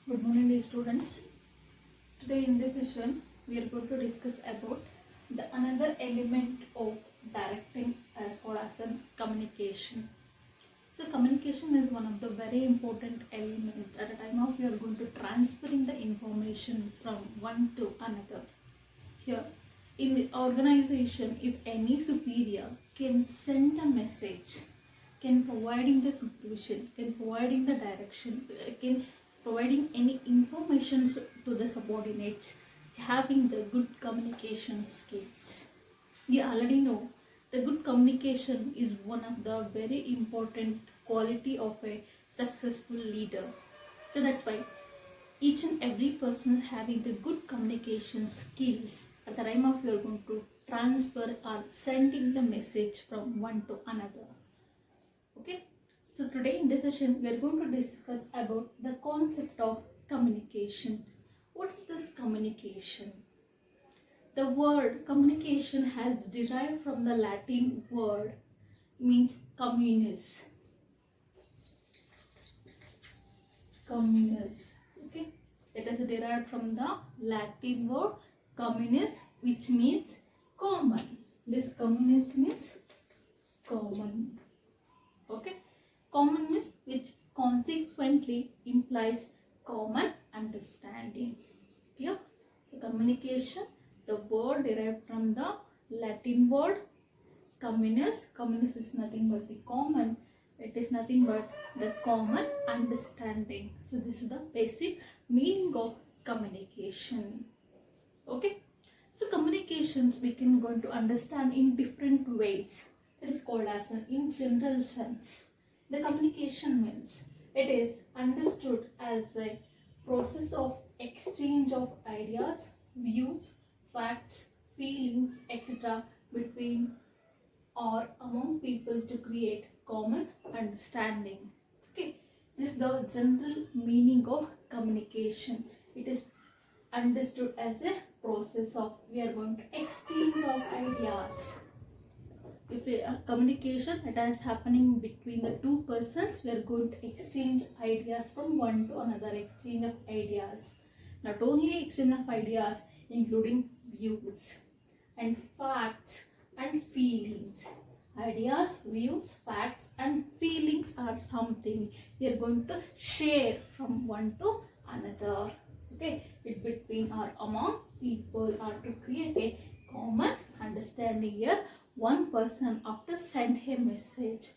Good morning, dear students. Today in this session, we are going to discuss about the another element of directing as called as communication. So communication is one of the very important elements at a time of you are going to transferring the information from one to another. Here, in the organization, if any superior can send a message, can providing the solution, can providing the direction, can providing any information to the subordinates, having the good communication skills. We already know the good communication is one of the very important quality of a successful leader. So that's why each and every person having the good communication skills at the time of you are going to transfer or sending the message from one to another. Okay, so today in this session we are going to discuss about the concept of communication. What is this communication? The word communication has derived from the Latin word means communis. Communis. Okay, it is derived from the Latin word communis, which means common. This communist means common. Okay, common means which consequently implies common understanding. Clear? So communication, the word derived from the Latin word communis. Communis is nothing but the common. It is nothing but the common understanding. So this is the basic meaning of communication. Okay. So communications we can going to understand in different ways. It is called as an in general sense. The communication means it is understood as a process of exchange of ideas, views, facts, feelings, etc. between or among people to create common understanding. Okay, this is the general meaning of communication. It is understood as a process of we are going to exchange of ideas. If a communication that is happening between the two persons, we are going to exchange ideas from one to another. Exchange of ideas, not only exchange of ideas, including views and facts and feelings. Ideas, views, facts and feelings are something we are going to share from one to another. Okay, it between or among people are to create a common understanding. Here one person after send a message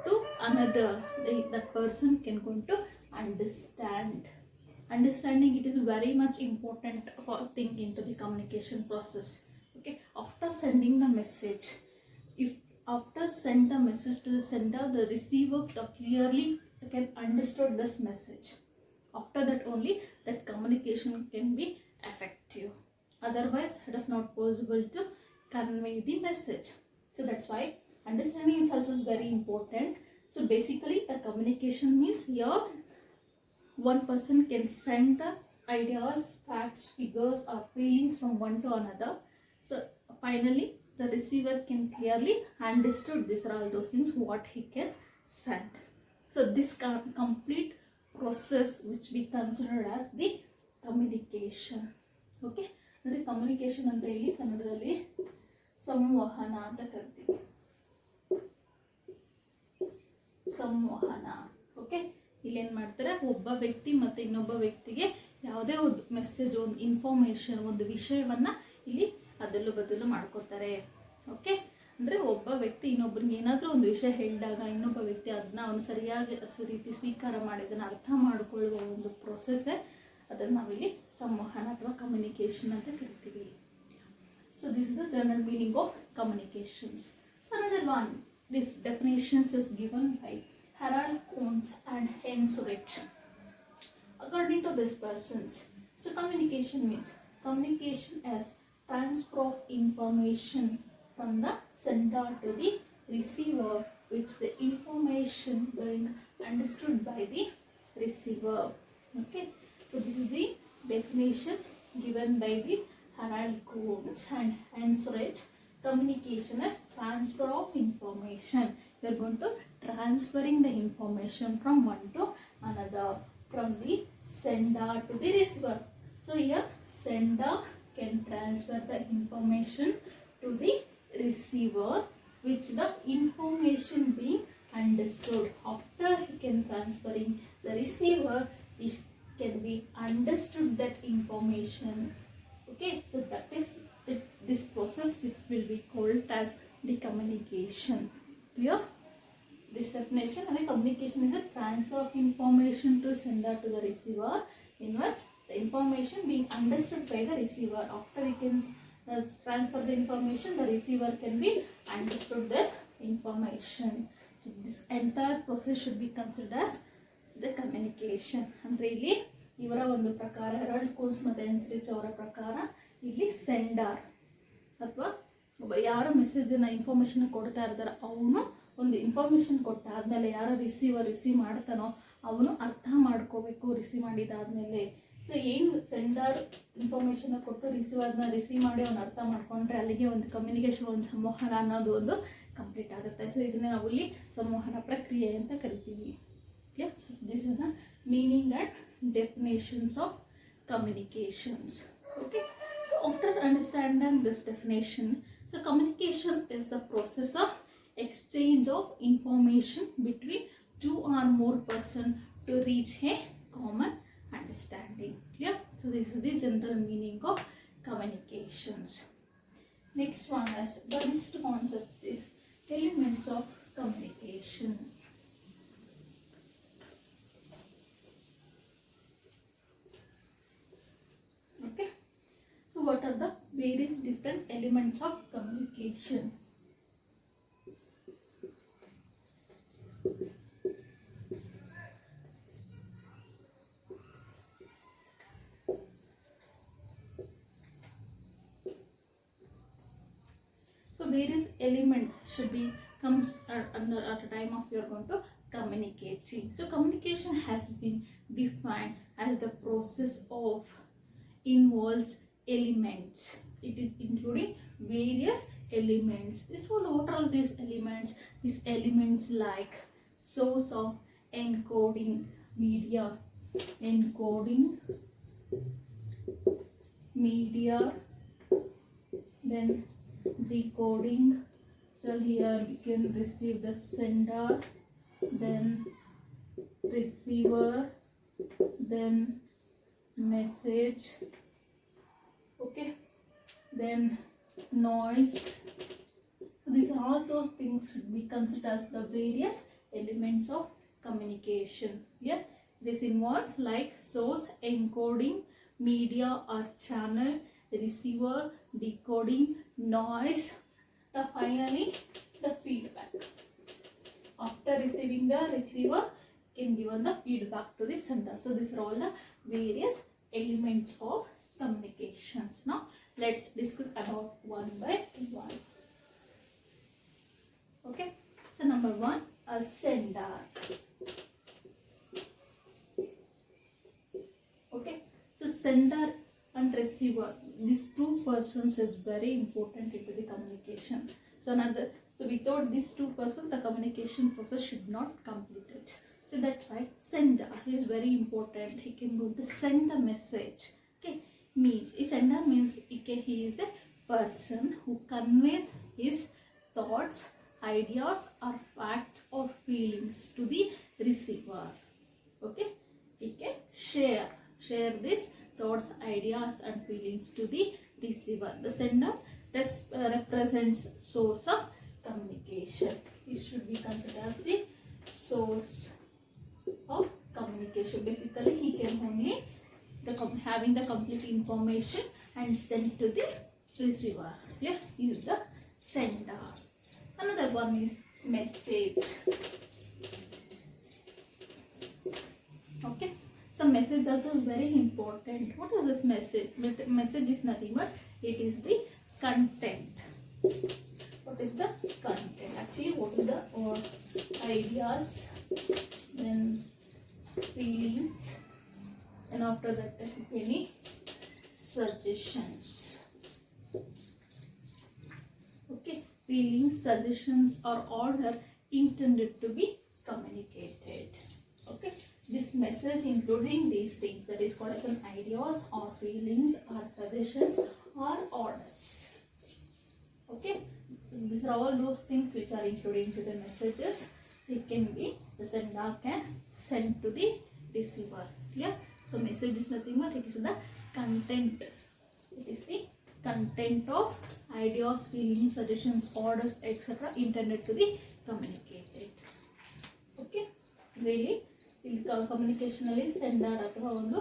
to another, that person can going to understand. Understanding, it is very much important for thing into the communication process. Okay, after sending the message, if after send the message to the sender, the receiver clearly can understood this message. After that only that communication can be effective. Otherwise it is not possible to convey the message. So that's why understanding is also very important. So basically the communication means here one person can send the ideas, facts, figures or feelings from one to another. So finally the receiver can clearly understood these are all those things what he can send. So this complete process which we consider as the communication. Okay, ಅಂದರೆ communication ಅಂತ ಇಲ್ಲಿ ಕನ್ನಡದಲ್ಲಿ ಸಂವಹನ ಅಂತ ಕರಿತೀವಿ. ಸಂವಹನ. Okay, ಇಲ್ಲಿ ಏನು ಮಾಡ್ತಾರೆ, ಒಬ್ಬ ವ್ಯಕ್ತಿ ಮತ್ತು ಇನ್ನೊಬ್ಬ ವ್ಯಕ್ತಿಗೆ ಯಾವುದೇ ಒಂದು ಮೆಸೇಜ್, ಒಂದು ಇನ್ಫಾರ್ಮೇಷನ್, ಒಂದು ವಿಷಯವನ್ನ ಇಲ್ಲಿ ಅದಲು ಬದಲು ಮಾಡ್ಕೊತಾರೆ. ಓಕೆ, ಅಂದರೆ ಒಬ್ಬ ವ್ಯಕ್ತಿ ಇನ್ನೊಬ್ಬರಿಗೆ ಏನಾದರೂ ಒಂದು ವಿಷಯ ಹೇಳಿದಾಗ ಇನ್ನೊಬ್ಬ ವ್ಯಕ್ತಿ ಅದನ್ನ ಅವನು ಸರಿಯಾಗಿ ರೀತಿ ಸ್ವೀಕಾರ ಮಾಡಿ ಅದನ್ನು ಅರ್ಥ ಮಾಡಿಕೊಳ್ಳುವ ಒಂದು ಪ್ರೋಸೆಸ್ಸೇ ಅದನ್ನು ನಾವಿಲ್ಲಿ ಸಂವಹನ ಅಥವಾ ಕಮ್ಯುನಿಕೇಷನ್ ಅಂತ ಕರಿತೀವಿ. So this is the general meaning of communications. So another one, this definitions is given by Harold Kuhns and Hans Rich. According to these persons, so communication means communication as transfer of information from the sender to the receiver, which the information being understood by the receiver. Okay, so this is the definition given by the Harold Kuhns and Hans Rich. Communication is transfer of information. We are going to transferring the information from one to another. from the sender to the receiver. So here sender can transfer the information to the receiver, which the information being understood. After he can transferring the receiver, it can be understood that information. Okay, so that is this process which will be called as the communication. Clear? This definition and communication is a transfer of information to sender to the receiver, in which the information being understood by the receiver. After he can transfer the information, the receiver can be understood this information. So this entire process should be considered as the communication. ಅಂದ್ರೆ ಇಲ್ಲಿ ಇವರ ಒಂದು ಪ್ರಕಾರ Herald ಕೋಲ್ಸ್ ಮತ್ತು Heinrich ಅವರ ಪ್ರಕಾರ ಇಲ್ಲಿ sender ಅಥವಾ ಯಾರು ಮೆಸೇಜನ್ನು ಇನ್ಫಾರ್ಮೇಷನ್ ಕೊಡ್ತಾ ಇರ್ತಾರೆ ಅವನು ಒಂದು ಇನ್ಫಾರ್ಮೇಷನ್ ಕೊಟ್ಟಾದ್ಮೇಲೆ ಯಾರು ರಿಸೀವ್ ಮಾಡ್ತಾನೋ ಅವನು ಅರ್ಥ ಮಾಡ್ಕೋಬೇಕು ರಿಸೀವ್ ಮಾಡಿದಾದ್ಮೇಲೆ. ಸೊ ಏನು ಸೆಂಡರ್ ಇನ್ಫಾರ್ಮೇಷನ್ ಕೊಟ್ಟು ರಿಸೀವ್ ಮಾಡಿ ಅವನು ಅರ್ಥ ಮಾಡ್ಕೊಂಡ್ರೆ ಅಲ್ಲಿಗೆ ಒಂದು ಕಮ್ಯುನಿಕೇಷನ್, ಒಂದು ಸಂವಹನ ಅನ್ನೋದು ಒಂದು ಕಂಪ್ಲೀಟ್ ಆಗುತ್ತೆ. ಸೊ ಇದನ್ನೇ ನಾವು ಇಲ್ಲಿ ಸಂವಹನ ಪ್ರಕ್ರಿಯೆ ಅಂತ ಕರಿತೀವಿ. Yeah, so this is the meaning and definitions of communications. Okay, so after understanding this definition, so communication is the process of exchange of information between two or more persons to reach a common understanding. Yeah, so this is the general meaning of communications. Next one is the next concept is elements of communication. Okay, so what are the various different elements of communication? So various elements should be comes under at the time of you are going to communicating. So communication has been defined as the process of involves elements. It is including various elements. This one, what are these elements? These elements like source of encoding media, then decoding. So here we can receive the sender, then receiver, then message. Okay, then noise. So these are all those things should be considered as the various elements of communication. Yes, this involves like source, encoding, media or channel, receiver, decoding, noise, finally the feedback. After receiving, the receiver can give the feedback to the sender. So these are all the various elements of communications. Now let's discuss about one by one. Okay, so number one, a sender. Okay, so sender and receiver, these two persons is very important into the communication. So without these two persons, the communication process should not complete it. So that's why sender is very important. He can go to send a message. Okay, means a sender means okay, he is a person who conveys his thoughts, ideas or facts or feelings to the receiver. Okay, he can share this thoughts, ideas and feelings to the receiver. The sender represents source of communication. It should be considered as the source of communication. Basically he can only having the complete information and send to the receiver. Yeah, he is the sender. Another one is message. Okay, so message also is very important. What is this message? Message is nothing but it is the content. What is the content? Actually, what is the ideas, then feelings, and after that any suggestions. Okay, feelings, suggestions or order intended to be communicated. Okay, this message including these things, that is called as an ideas or feelings or suggestions or orders. Okay, so these are all those things which are included into the messages. So it can be, the sender can send to the receiver. Yeah, so message is nothing but it is the content. It is the content of ideas, feelings, suggestions, orders, etc. intended to be communicated. Okay, really ಇಲ್ಲಿ communication ಅಲ್ಲಿ sender ಅಥವಾ ಒಂದು